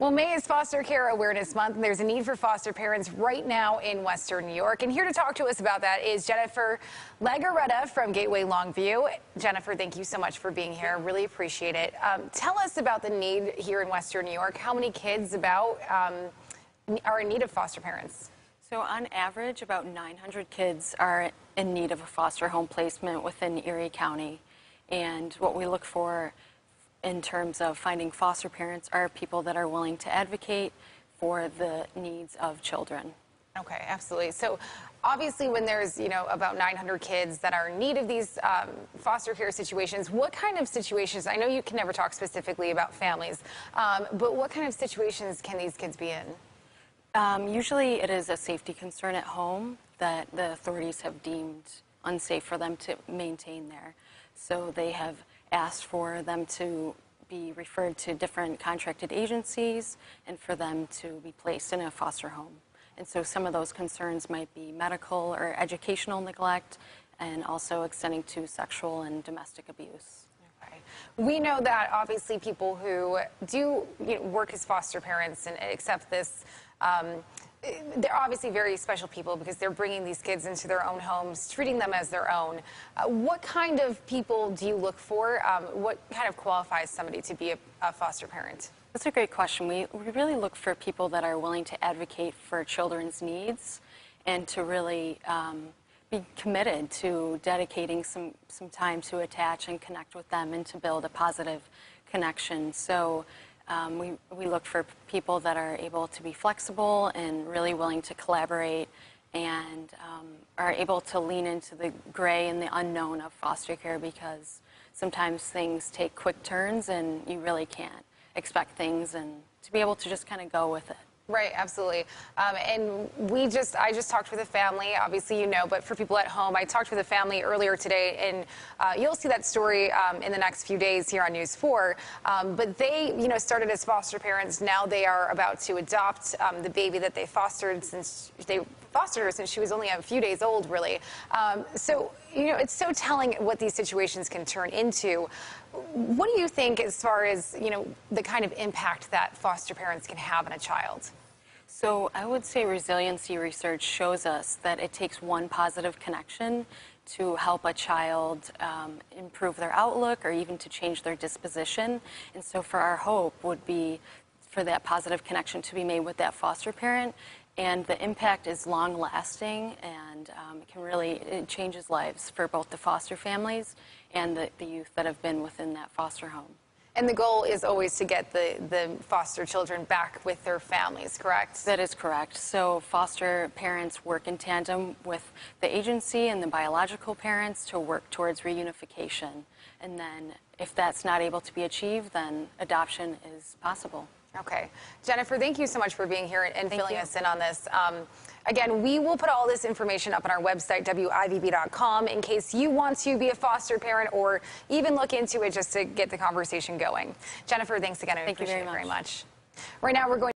Well, May is Foster Care Awareness Month, and there's a need for foster parents right now in Western New York. And here to talk to us about that is Jennifer Legarreta from Gateway Longview. Jennifer, thank you so much for being here. Really appreciate it. Tell us about the need here in Western New York. How many kids are in need of foster parents? So on average, about 900 kids are in need of a foster home placement within Erie County. And what we look for in terms of finding foster parents are people that are willing to advocate for the needs of children. Okay, absolutely. So obviously when there's, about 900 kids that are in need of these foster care situations, what kind of situations, I know you can never talk specifically about families, but what kind of situations can these kids be in? Usually it is a safety concern at home that the authorities have deemed unsafe for them to maintain there. So they have asked for them to be referred to different contracted agencies and for them to be placed in a foster home. And so some of those concerns might be medical or educational neglect and also extending to sexual and domestic abuse. Okay. We know that obviously people who do work as foster parents and accept this, they're obviously very special people because they're bringing these kids into their own homes, treating them as their own. What kind of people do you look for? What kind of qualifies somebody to be a foster parent? That's a great question. We really look for people that are willing to advocate for children's needs and to really be committed to dedicating some time to attach and connect with them and to build a positive connection. So we look for people that are able to be flexible and really willing to collaborate and are able to lean into the gray and the unknown of foster care because sometimes things take quick turns and you really can't expect things and to be able to just kind of go with it. Right, absolutely. And I just talked with a family, obviously but for people at home, I talked with a family earlier today, and you'll see that story in the next few days here on News 4. But they, started as foster parents. Now they are about to adopt the baby that they fostered her since she was only a few days old, really. So, it's so telling what these situations can turn into. What do you think as far as, the kind of impact that foster parents can have on a child? So I would say resiliency research shows us that it takes one positive connection to help a child improve their outlook or even to change their disposition. And so for our hope would be for that positive connection to be made with that foster parent. And the impact is long-lasting, and it changes lives for both the foster families and the youth that have been within that foster home. And the goal is always to get the foster children back with their families, correct? That is correct. So foster parents work in tandem with the agency and the biological parents to work towards reunification. And then if that's not able to be achieved, then adoption is possible. Okay. Jennifer, thank you so much for being here and filling us in on this. Again, we will put all this information up on our website, WIVB.com, in case you want to be a foster parent or even look into it just to get the conversation going. Jennifer, thanks again. I appreciate it very much. Right now, we're going